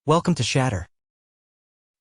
Welcome to Shatter.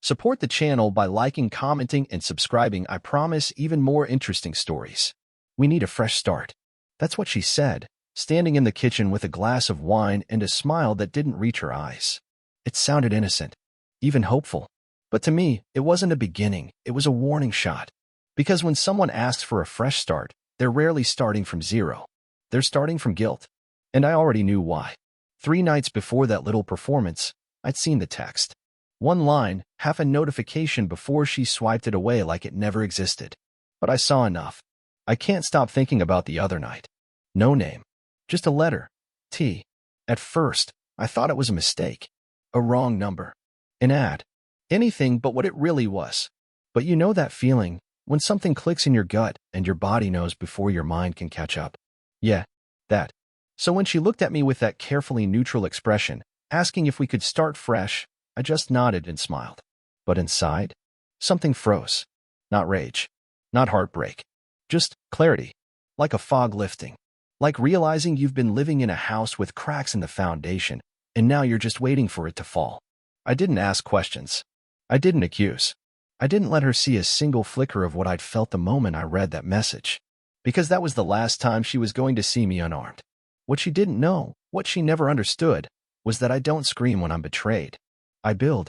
Support the channel by liking, commenting, and subscribing. I promise even more interesting stories. We need a fresh start. That's what she said, standing in the kitchen with a glass of wine and a smile that didn't reach her eyes. It sounded innocent, even hopeful. But to me, it wasn't a beginning, it was a warning shot. Because when someone asks for a fresh start, they're rarely starting from zero. They're starting from guilt. And I already knew why. 3 nights before that little performance, I'd seen the text. One line, half a notification before she swiped it away like it never existed. But I saw enough. I can't stop thinking about the other night. No name. Just a letter. T. At first, I thought it was a mistake. A wrong number. An ad. Anything but what it really was. But you know that feeling, when something clicks in your gut and your body knows before your mind can catch up. Yeah, that. So when she looked at me with that carefully neutral expression, asking if we could start fresh, I just nodded and smiled. But inside, something froze. Not rage. Not heartbreak. Just clarity. Like a fog lifting. Like realizing you've been living in a house with cracks in the foundation, and now you're just waiting for it to fall. I didn't ask questions. I didn't accuse. I didn't let her see a single flicker of what I'd felt the moment I read that message. Because that was the last time she was going to see me unarmed. What she didn't know, what she never understood, was that I don't scream when I'm betrayed. I build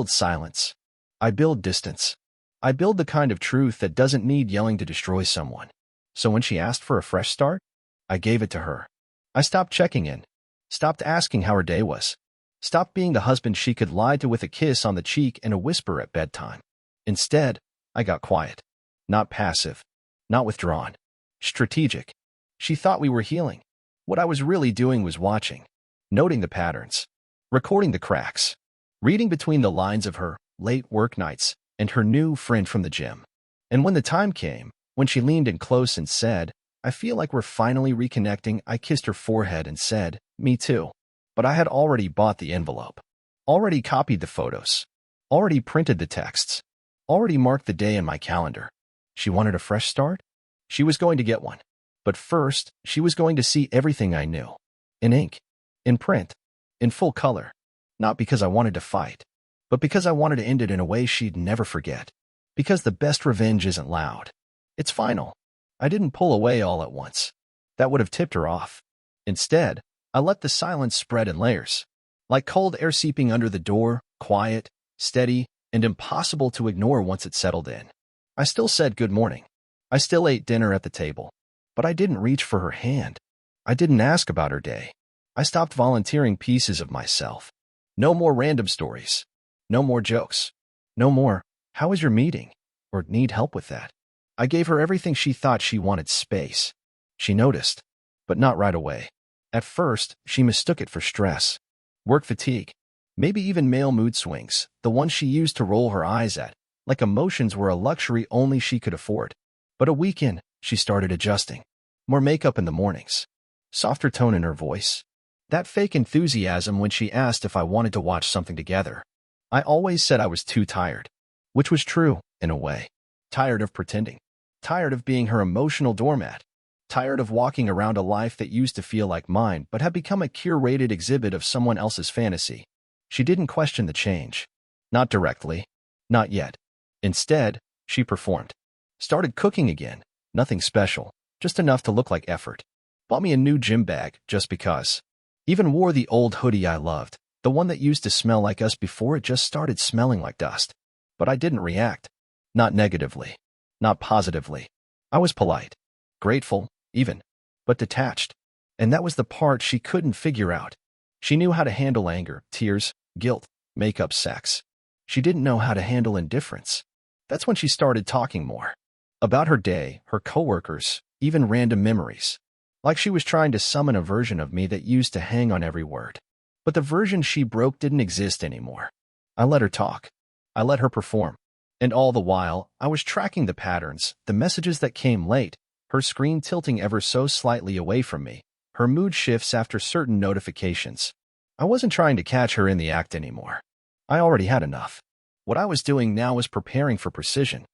silence. I build distance. I build the kind of truth that doesn't need yelling to destroy someone. So when she asked for a fresh start, I gave it to her. I stopped checking in. Stopped asking how her day was. Stopped being the husband she could lie to with a kiss on the cheek and a whisper at bedtime. Instead, I got quiet. Not passive. Not withdrawn. Strategic. She thought we were healing. What I was really doing was watching. Noting the patterns, recording the cracks, reading between the lines of her late work nights and her new friend from the gym. And when the time came, when she leaned in close and said, "I feel like we're finally reconnecting," I kissed her forehead and said, "Me too." But I had already bought the envelope, already copied the photos, already printed the texts, already marked the day in my calendar. She wanted a fresh start? She was going to get one. But first, she was going to see everything I knew. In ink. In print, in full color, not because I wanted to fight, but because I wanted to end it in a way she'd never forget. Because the best revenge isn't loud. It's final. I didn't pull away all at once. That would have tipped her off. Instead, I let the silence spread in layers. Like cold air seeping under the door, quiet, steady, and impossible to ignore once it settled in. I still said good morning. I still ate dinner at the table. But I didn't reach for her hand. I didn't ask about her day. I stopped volunteering pieces of myself. No more random stories. No more jokes. No more, "How was your meeting?" or "Need help with that." I gave her everything she thought she wanted: space. She noticed, but not right away. At first, she mistook it for stress, work fatigue, maybe even male mood swings, the ones she used to roll her eyes at, like emotions were a luxury only she could afford. But a week in, she started adjusting. More makeup in the mornings. Softer tone in her voice. That fake enthusiasm when she asked if I wanted to watch something together. I always said I was too tired. Which was true, in a way. Tired of pretending. Tired of being her emotional doormat. Tired of walking around a life that used to feel like mine but had become a curated exhibit of someone else's fantasy. She didn't question the change. Not directly. Not yet. Instead, she performed. Started cooking again. Nothing special. Just enough to look like effort. Bought me a new gym bag, just because. Even wore the old hoodie I loved, the one that used to smell like us before it just started smelling like dust. But I didn't react. Not negatively. Not positively. I was polite. Grateful, even. But detached. And that was the part she couldn't figure out. She knew how to handle anger, tears, guilt, makeup, sex. She didn't know how to handle indifference. That's when she started talking more. About her day, her coworkers, even random memories. Like she was trying to summon a version of me that used to hang on every word. But the version she broke didn't exist anymore. I let her talk. I let her perform. And all the while, I was tracking the patterns, the messages that came late, her screen tilting ever so slightly away from me, her mood shifts after certain notifications. I wasn't trying to catch her in the act anymore. I already had enough. What I was doing now was preparing for precision.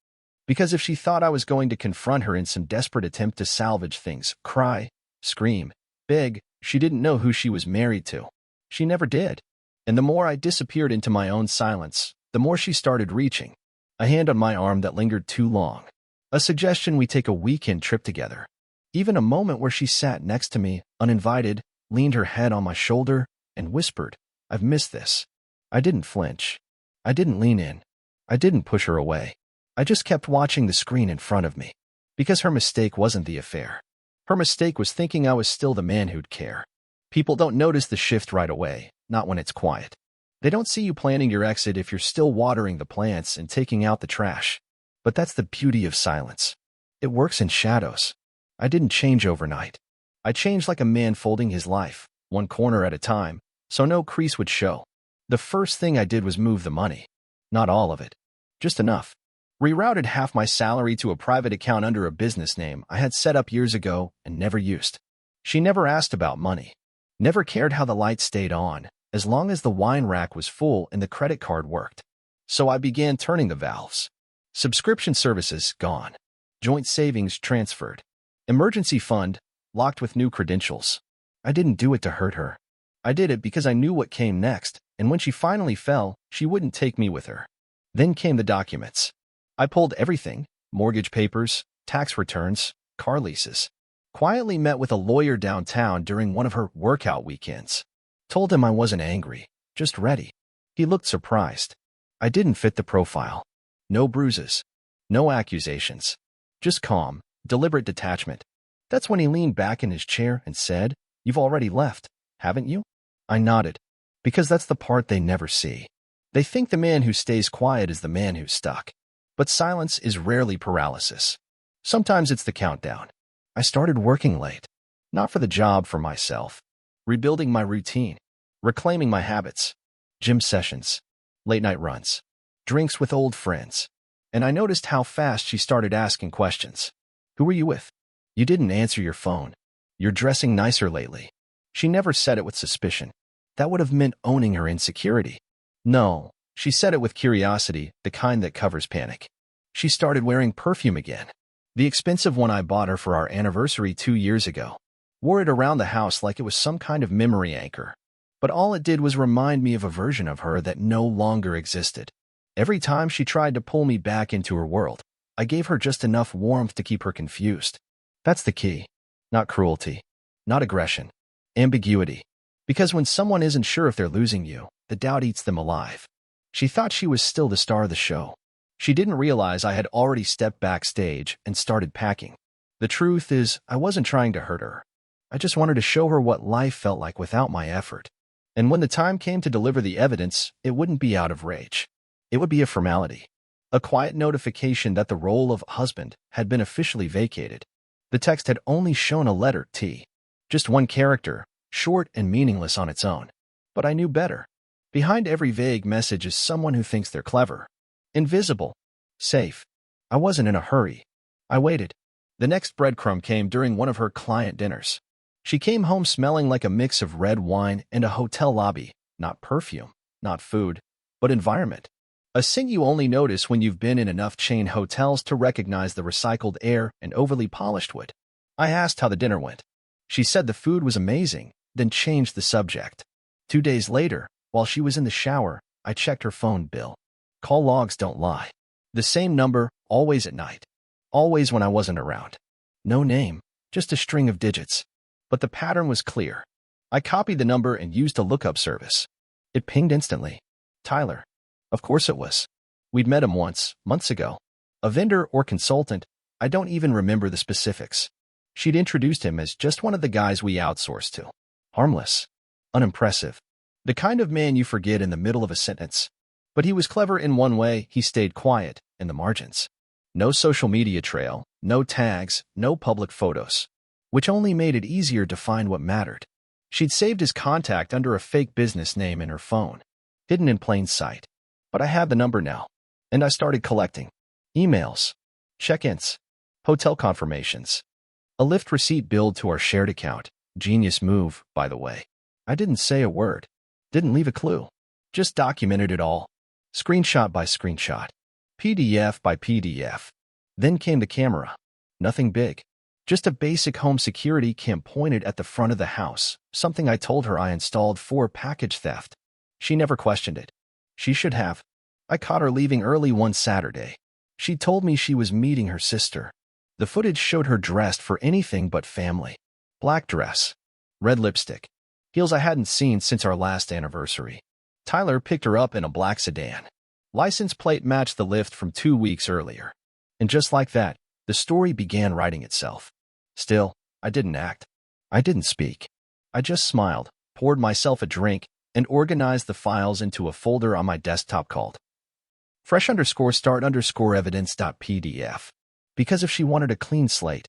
Because if she thought I was going to confront her in some desperate attempt to salvage things, cry, scream, beg, she didn't know who she was married to. She never did. And the more I disappeared into my own silence, the more she started reaching. A hand on my arm that lingered too long. A suggestion we take a weekend trip together. Even a moment where she sat next to me, uninvited, leaned her head on my shoulder, and whispered, "I've missed this." I didn't flinch. I didn't lean in. I didn't push her away. I just kept watching the screen in front of me. Because her mistake wasn't the affair. Her mistake was thinking I was still the man who'd care. People don't notice the shift right away, not when it's quiet. They don't see you planning your exit if you're still watering the plants and taking out the trash. But that's the beauty of silence. It works in shadows. I didn't change overnight. I changed like a man folding his life, one corner at a time, so no crease would show. The first thing I did was move the money. Not all of it. Just enough. Rerouted half my salary to a private account under a business name I had set up years ago and never used. She never asked about money. Never cared how the lights stayed on, as long as the wine rack was full and the credit card worked. So I began turning the valves. Subscription services gone. Joint savings transferred. Emergency fund locked with new credentials. I didn't do it to hurt her. I did it because I knew what came next, and when she finally fell, she wouldn't take me with her. Then came the documents. I pulled everything, mortgage papers, tax returns, car leases. Quietly met with a lawyer downtown during one of her workout weekends. Told him I wasn't angry, just ready. He looked surprised. I didn't fit the profile. No bruises. No accusations. Just calm, deliberate detachment. That's when he leaned back in his chair and said, "You've already left, haven't you?" I nodded. Because that's the part they never see. They think the man who stays quiet is the man who's stuck. But silence is rarely paralysis. Sometimes it's the countdown. I started working late. Not for the job, for myself. Rebuilding my routine. Reclaiming my habits. Gym sessions. Late-night runs. Drinks with old friends. And I noticed how fast she started asking questions. "Who were you with? You didn't answer your phone. You're dressing nicer lately." She never said it with suspicion. That would have meant owning her insecurity. No, she said it with curiosity, the kind that covers panic. She started wearing perfume again. The expensive one I bought her for our anniversary 2 years ago. Wore it around the house like it was some kind of memory anchor. But all it did was remind me of a version of her that no longer existed. Every time she tried to pull me back into her world, I gave her just enough warmth to keep her confused. That's the key. Not cruelty. Not aggression. Ambiguity. Because when someone isn't sure if they're losing you, the doubt eats them alive. She thought she was still the star of the show. She didn't realize I had already stepped backstage and started packing. The truth is, I wasn't trying to hurt her. I just wanted to show her what life felt like without my effort. And when the time came to deliver the evidence, it wouldn't be out of rage. It would be a formality. A quiet notification that the role of husband had been officially vacated. The text had only shown a letter T. Just one character, short and meaningless on its own. But I knew better. Behind every vague message is someone who thinks they're clever. Invisible. Safe. I wasn't in a hurry. I waited. The next breadcrumb came during one of her client dinners. She came home smelling like a mix of red wine and a hotel lobby. Not perfume, not food, but environment. A scent you only notice when you've been in enough chain hotels to recognize the recycled air and overly polished wood. I asked how the dinner went. She said the food was amazing, then changed the subject. 2 days later, while she was in the shower, I checked her phone bill. Call logs don't lie. The same number, always at night. Always when I wasn't around. No name, just a string of digits. But the pattern was clear. I copied the number and used a lookup service. It pinged instantly. Tyler. Of course it was. We'd met him once, months ago. A vendor or consultant, I don't even remember the specifics. She'd introduced him as just one of the guys we outsourced to. Harmless. Unimpressive. The kind of man you forget in the middle of a sentence. But he was clever in one way: he stayed quiet, in the margins. No social media trail, no tags, no public photos. Which only made it easier to find what mattered. She'd saved his contact under a fake business name in her phone. Hidden in plain sight. But I had the number now. And I started collecting. Emails. Check-ins. Hotel confirmations. A Lyft receipt billed to our shared account. Genius move, by the way. I didn't say a word. Didn't leave a clue. Just documented it all. Screenshot by screenshot. PDF by PDF. Then came the camera. Nothing big. Just a basic home security cam pointed at the front of the house, something I told her I installed for package theft. She never questioned it. She should have. I caught her leaving early one Saturday. She told me she was meeting her sister. The footage showed her dressed for anything but family. Black dress, red lipstick, heels I hadn't seen since our last anniversary. Tyler picked her up in a black sedan. License plate matched the lift from 2 weeks earlier. And just like that, the story began writing itself. Still, I didn't act. I didn't speak. I just smiled, poured myself a drink, and organized the files into a folder on my desktop called fresh_start_evidence.pdf. Because if she wanted a clean slate,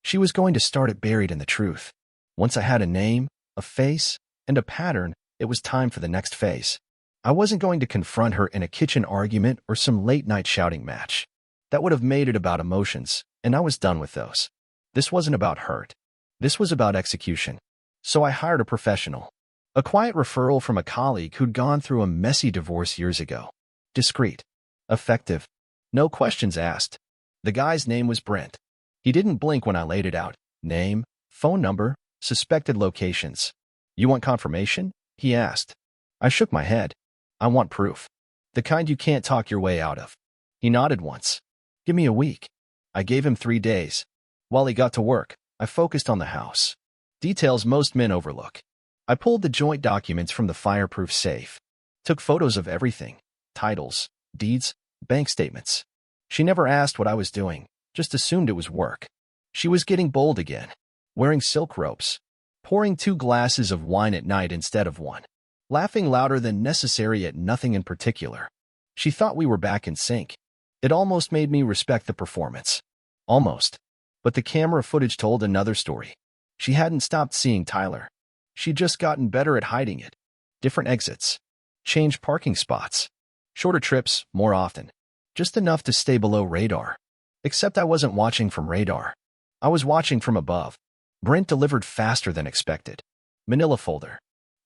she was going to start it buried in the truth. Once I had a name, a face, and a pattern, it was time for the next phase. I wasn't going to confront her in a kitchen argument or some late-night shouting match. That would have made it about emotions, and I was done with those. This wasn't about hurt. This was about execution. So I hired a professional. A quiet referral from a colleague who'd gone through a messy divorce years ago. Discreet. Effective. No questions asked. The guy's name was Brent. He didn't blink when I laid it out. Name, phone number, suspected locations. You want confirmation? He asked. I shook my head. I want proof. The kind you can't talk your way out of. He nodded once. Give me a week. I gave him 3 days. While he got to work, I focused on the house. Details most men overlook. I pulled the joint documents from the fireproof safe. Took photos of everything. Titles, deeds, bank statements. She never asked what I was doing, just assumed it was work. She was getting bold again. Wearing silk ropes. Pouring 2 glasses of wine at night instead of 1. Laughing louder than necessary at nothing in particular. She thought we were back in sync. It almost made me respect the performance. Almost. But the camera footage told another story. She hadn't stopped seeing Tyler. She'd just gotten better at hiding it. Different exits. Changed parking spots. Shorter trips, more often. Just enough to stay below radar. Except I wasn't watching from radar. I was watching from above. Brent delivered faster than expected. Manila folder.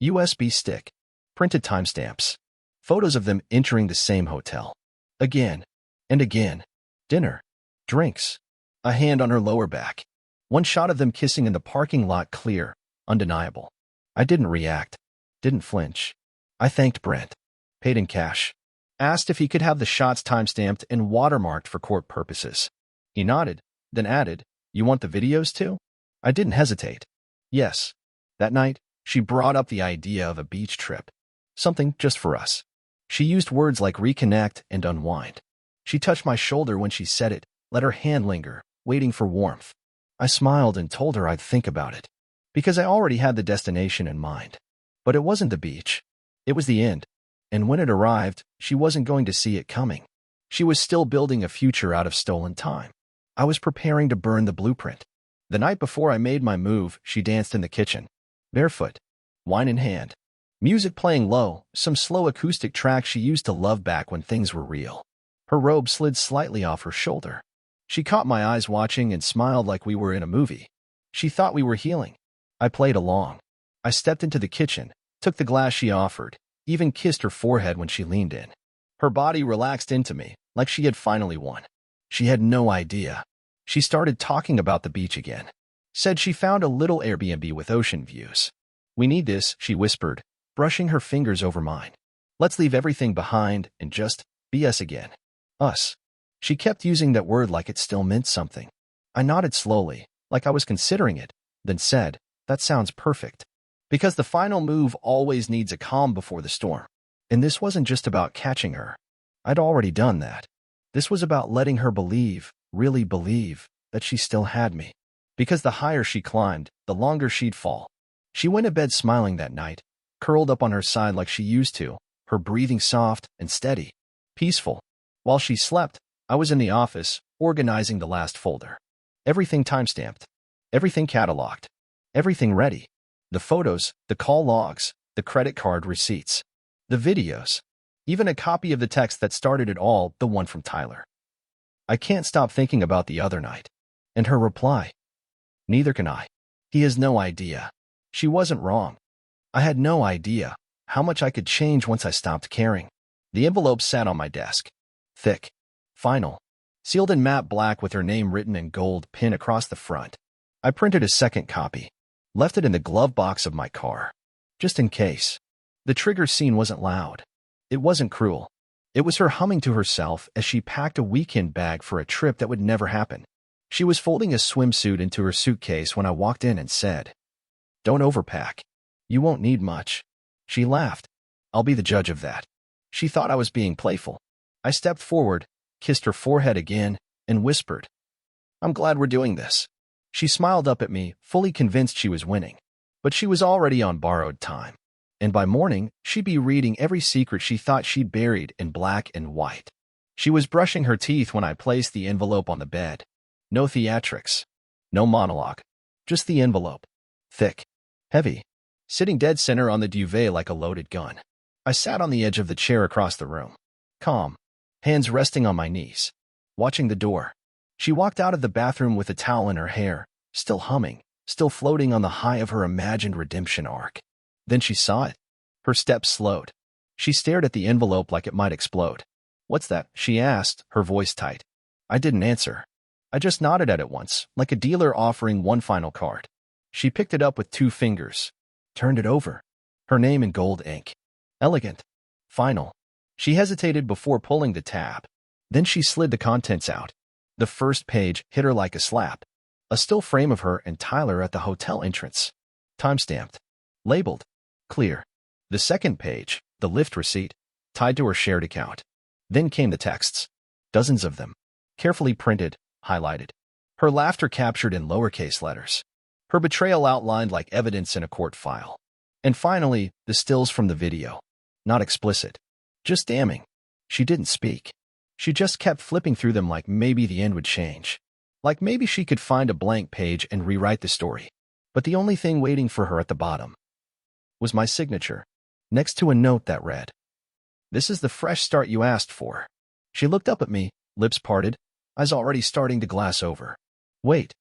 USB stick. Printed timestamps. Photos of them entering the same hotel. Again. And again. Dinner. Drinks. A hand on her lower back. One shot of them kissing in the parking lot clear, undeniable. I didn't react. Didn't flinch. I thanked Brent. Paid in cash. Asked if he could have the shots timestamped and watermarked for court purposes. He nodded, then added, You want the videos too? I didn't hesitate. Yes. That night, she brought up the idea of a beach trip. Something just for us. She used words like reconnect and unwind. She touched my shoulder when she said it, let her hand linger, waiting for warmth. I smiled and told her I'd think about it. Because I already had the destination in mind. But it wasn't the beach. It was the end. And when it arrived, she wasn't going to see it coming. She was still building a future out of stolen time. I was preparing to burn the blueprint. The night before I made my move, she danced in the kitchen. Barefoot. Wine in hand. Music playing low, some slow acoustic track she used to love back when things were real. Her robe slid slightly off her shoulder. She caught my eyes watching and smiled like we were in a movie. She thought we were healing. I played along. I stepped into the kitchen, took the glass she offered, even kissed her forehead when she leaned in. Her body relaxed into me, like she had finally won. She had no idea. She started talking about the beach again. Said she found a little Airbnb with ocean views. We need this, she whispered, brushing her fingers over mine. Let's leave everything behind and just be us again. Us. She kept using that word like it still meant something. I nodded slowly, like I was considering it, then said, That sounds perfect. Because the final move always needs a calm before the storm. And this wasn't just about catching her. I'd already done that. This was about letting her believe, really believe, that she still had me. Because the higher she climbed, the longer she'd fall. She went to bed smiling that night, curled up on her side like she used to, her breathing soft and steady, peaceful. While she slept, I was in the office, organizing the last folder. Everything timestamped. Everything cataloged. Everything ready. The photos, the call logs, the credit card receipts, the videos, even a copy of the text that started it all, the one from Tyler. I can't stop thinking about the other night. And her reply. Neither can I. He has no idea. She wasn't wrong. I had no idea how much I could change once I stopped caring. The envelope sat on my desk. Thick. Final. Sealed in matte black with her name written in gold pin across the front. I printed a second copy. Left it in the glove box of my car. Just in case. The trigger scene wasn't loud. It wasn't cruel. It was her humming to herself as she packed a weekend bag for a trip that would never happen. She was folding a swimsuit into her suitcase when I walked in and said, "Don't overpack. You won't need much." She laughed. "I'll be the judge of that." She thought I was being playful. I stepped forward, kissed her forehead again, and whispered, "I'm glad we're doing this." She smiled up at me, fully convinced she was winning. But she was already on borrowed time. And by morning, she'd be reading every secret she thought she'd buried in black and white. She was brushing her teeth when I placed the envelope on the bed. No theatrics. No monologue. Just the envelope. Thick. Heavy. Sitting dead center on the duvet like a loaded gun. I sat on the edge of the chair across the room. Calm. Hands resting on my knees. Watching the door. She walked out of the bathroom with a towel in her hair, still humming, still floating on the high of her imagined redemption arc. Then she saw it. Her steps slowed. She stared at the envelope like it might explode. "What's that?" she asked, her voice tight. I didn't answer. I just nodded at it once, like a dealer offering one final card. She picked it up with 2 fingers. Turned it over. Her name in gold ink. Elegant. Final. She hesitated before pulling the tab. Then she slid the contents out. The first page hit her like a slap. A still frame of her and Tyler at the hotel entrance. Time-stamped. Labeled. Clear. The second page, the lift receipt, tied to her shared account. Then came the texts. Dozens of them. Carefully printed, highlighted. Her laughter captured in lowercase letters. Her betrayal outlined like evidence in a court file. And finally, the stills from the video. Not explicit. Just damning. She didn't speak. She just kept flipping through them like maybe the end would change. Like maybe she could find a blank page and rewrite the story. But the only thing waiting for her at the bottom was my signature, next to a note that read, "This is the fresh start you asked for." She looked up at me, lips parted, eyes already starting to glass over. "Wait."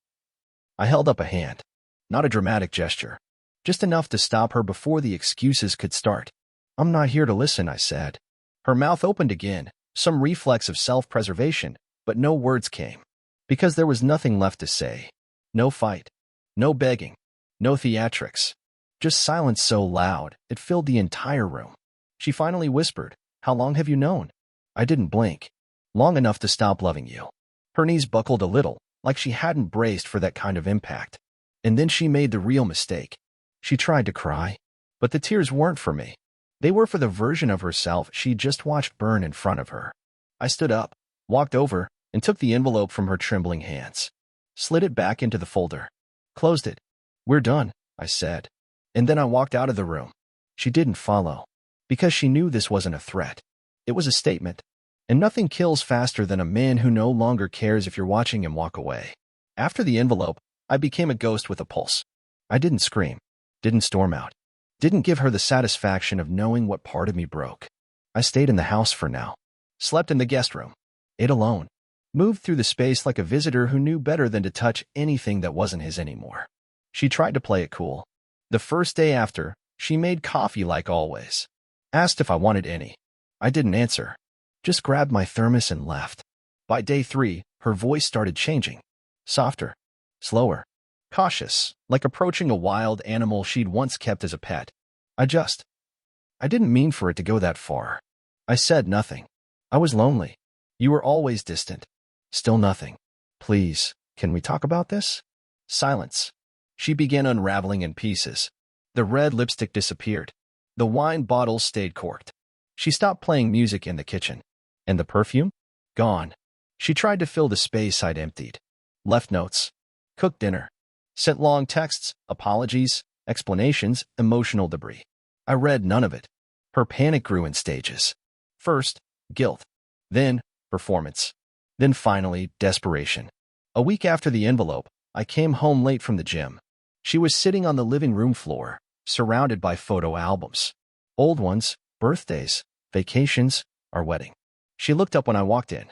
I held up a hand. Not a dramatic gesture. Just enough to stop her before the excuses could start. "I'm not here to listen," I said. Her mouth opened again, some reflex of self-preservation, but no words came. Because there was nothing left to say. No fight. No begging. No theatrics. Just silence so loud, it filled the entire room. She finally whispered, "How long have you known?" I didn't blink. "Long enough to stop loving you." Her knees buckled a little, like she hadn't braced for that kind of impact. And then she made the real mistake. She tried to cry. But the tears weren't for me. They were for the version of herself she just watched burn in front of her. I stood up, walked over, and took the envelope from her trembling hands. Slid it back into the folder. Closed it. "We're done," I said. And then I walked out of the room. She didn't follow. Because she knew this wasn't a threat. It was a statement. And nothing kills faster than a man who no longer cares if you're watching him walk away. After the envelope, I became a ghost with a pulse. I didn't scream. Didn't storm out. Didn't give her the satisfaction of knowing what part of me broke. I stayed in the house for now. Slept in the guest room. Ate alone. Moved through the space like a visitor who knew better than to touch anything that wasn't his anymore. She tried to play it cool. The first day after, she made coffee like always. Asked if I wanted any. I didn't answer. Just grabbed my thermos and left. By day 3, her voice started changing. Softer. Slower. Cautious, like approaching a wild animal she'd once kept as a pet. I didn't mean for it to go that far. I said nothing. I was lonely. You were always distant. Still nothing. "Please, can we talk about this?" Silence. She began unraveling in pieces. The red lipstick disappeared. The wine bottle stayed corked. She stopped playing music in the kitchen. And the perfume? Gone. She tried to fill the space I'd emptied. Left notes. Cooked dinner. Sent long texts, apologies, explanations, emotional debris. I read none of it. Her panic grew in stages. First, guilt. Then, performance. Then finally, desperation. A week after the envelope, I came home late from the gym. She was sitting on the living room floor, surrounded by photo albums. Old ones, birthdays, vacations, our wedding. She looked up when I walked in.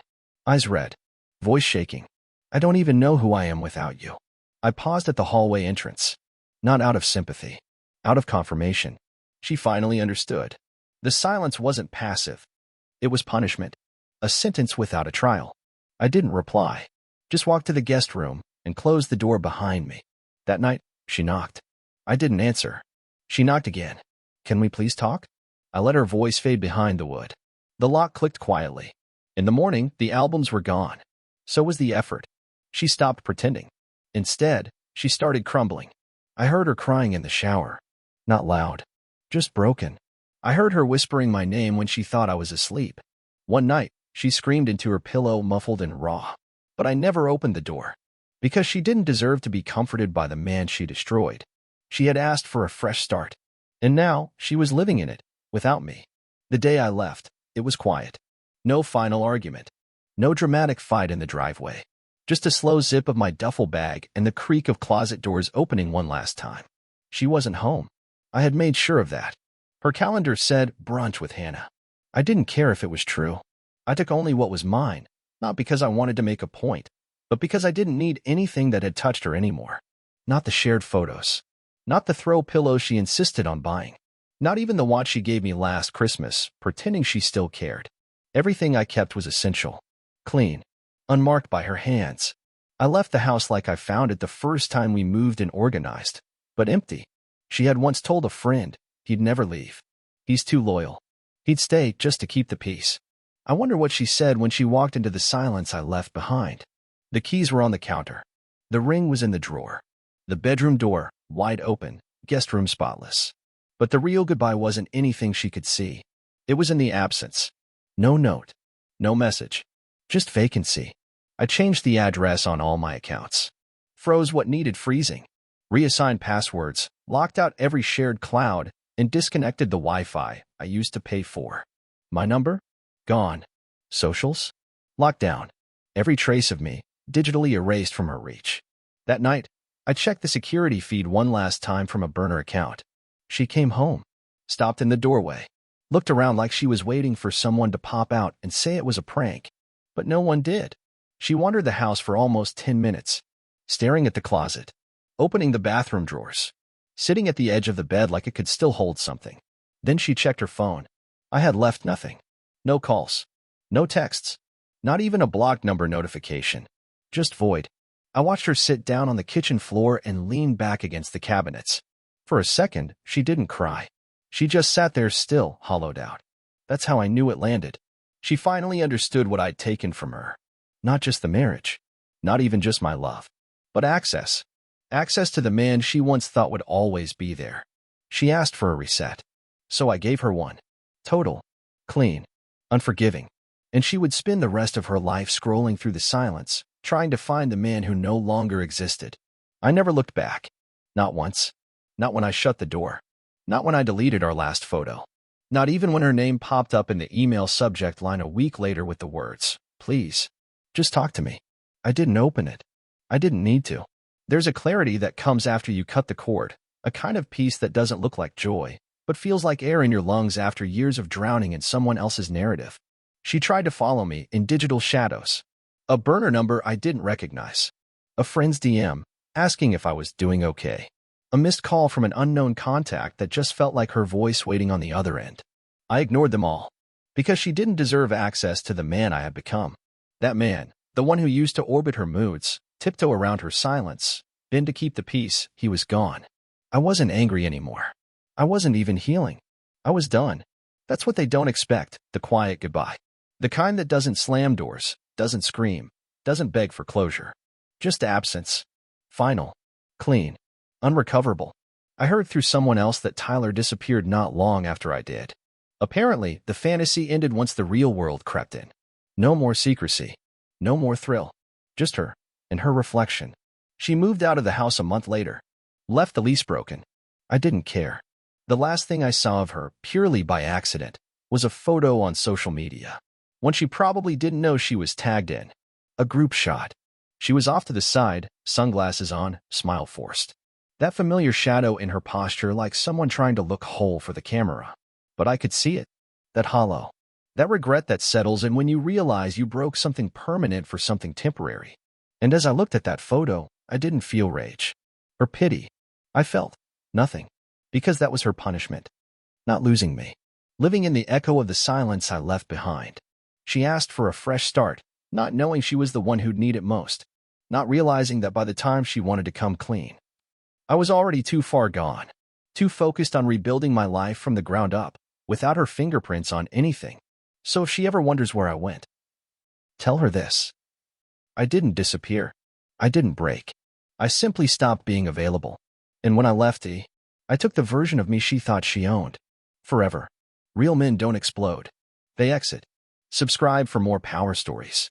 Eyes red. Voice shaking. "I don't even know who I am without you." I paused at the hallway entrance. Not out of sympathy. Out of confirmation. She finally understood. The silence wasn't passive. It was punishment. A sentence without a trial. I didn't reply. Just walked to the guest room and closed the door behind me. That night, she knocked. I didn't answer. She knocked again. "Can we please talk?" I let her voice fade behind the wood. The lock clicked quietly. In the morning, the albums were gone. So was the effort. She stopped pretending. Instead, she started crumbling. I heard her crying in the shower. Not loud. Just broken. I heard her whispering my name when she thought I was asleep. One night, she screamed into her pillow, muffled and raw. But I never opened the door. Because she didn't deserve to be comforted by the man she destroyed. She had asked for a fresh start. And now, she was living in it, without me. The day I left, it was quiet. No final argument. No dramatic fight in the driveway. Just a slow zip of my duffel bag and the creak of closet doors opening one last time. She wasn't home. I had made sure of that. Her calendar said brunch with Hannah. I didn't care if it was true. I took only what was mine, not because I wanted to make a point, but because I didn't need anything that had touched her anymore. Not the shared photos. Not the throw pillows she insisted on buying. Not even the watch she gave me last Christmas, pretending she still cared. Everything I kept was essential. Clean. Unmarked by her hands. I left the house like I found it the first time we moved and organized, but empty. She had once told a friend he'd never leave. He's too loyal. He'd stay just to keep the peace. I wonder what she said when she walked into the silence I left behind. The keys were on the counter. The ring was in the drawer. The bedroom door, wide open, guest room spotless. But the real goodbye wasn't anything she could see. It was in the absence. No note. No message. Just vacancy. I changed the address on all my accounts. Froze what needed freezing. Reassigned passwords, locked out every shared cloud, and disconnected the Wi-Fi I used to pay for. My number? Gone. Socials? Locked down. Every trace of me, digitally erased from her reach. That night, I checked the security feed one last time from a burner account. She came home, stopped in the doorway, looked around like she was waiting for someone to pop out and say it was a prank. But no one did. She wandered the house for almost 10 minutes, staring at the closet, opening the bathroom drawers, sitting at the edge of the bed like it could still hold something. Then she checked her phone. I had left nothing. No calls. No texts. Not even a blocked number notification. Just void. I watched her sit down on the kitchen floor and lean back against the cabinets. For a second, she didn't cry. She just sat there still, hollowed out. That's how I knew it landed. She finally understood what I'd taken from her. Not just the marriage. Not even just my love. But access. Access to the man she once thought would always be there. She asked for a reset. So I gave her one. Total. Clean. Unforgiving. And she would spend the rest of her life scrolling through the silence, trying to find the man who no longer existed. I never looked back. Not once. Not when I shut the door. Not when I deleted our last photo. Not even when her name popped up in the email subject line a week later with the words, "Please, just talk to me." I didn't open it. I didn't need to. There's a clarity that comes after you cut the cord, a kind of peace that doesn't look like joy, but feels like air in your lungs after years of drowning in someone else's narrative. She tried to follow me in digital shadows. A burner number I didn't recognize. A friend's DM, asking if I was doing okay. A missed call from an unknown contact that just felt like her voice waiting on the other end. I ignored them all, because she didn't deserve access to the man I had become. That man, the one who used to orbit her moods, tiptoe around her silence, bend to keep the peace, he was gone. I wasn't angry anymore. I wasn't even healing. I was done. That's what they don't expect, the quiet goodbye. The kind that doesn't slam doors, doesn't scream, doesn't beg for closure. Just absence. Final. Clean. Unrecoverable. I heard through someone else that Tyler disappeared not long after I did. Apparently, the fantasy ended once the real world crept in. No more secrecy. No more thrill. Just her, and her reflection. She moved out of the house a month later. Left the lease broken. I didn't care. The last thing I saw of her, purely by accident, was a photo on social media. One she probably didn't know she was tagged in. A group shot. She was off to the side, sunglasses on, smile forced. That familiar shadow in her posture like someone trying to look whole for the camera. But I could see it. That hollow. That regret that settles in when you realize you broke something permanent for something temporary. And as I looked at that photo, I didn't feel rage. Or pity. I felt nothing. Because that was her punishment. Not losing me. Living in the echo of the silence I left behind. She asked for a fresh start, not knowing she was the one who'd need it most. Not realizing that by the time she wanted to come clean, I was already too far gone. Too focused on rebuilding my life from the ground up, without her fingerprints on anything. So if she ever wonders where I went, tell her this. I didn't disappear. I didn't break. I simply stopped being available. And when I left, I took the version of me she thought she owned. Forever. Real men don't explode. They exit. Subscribe for more power stories.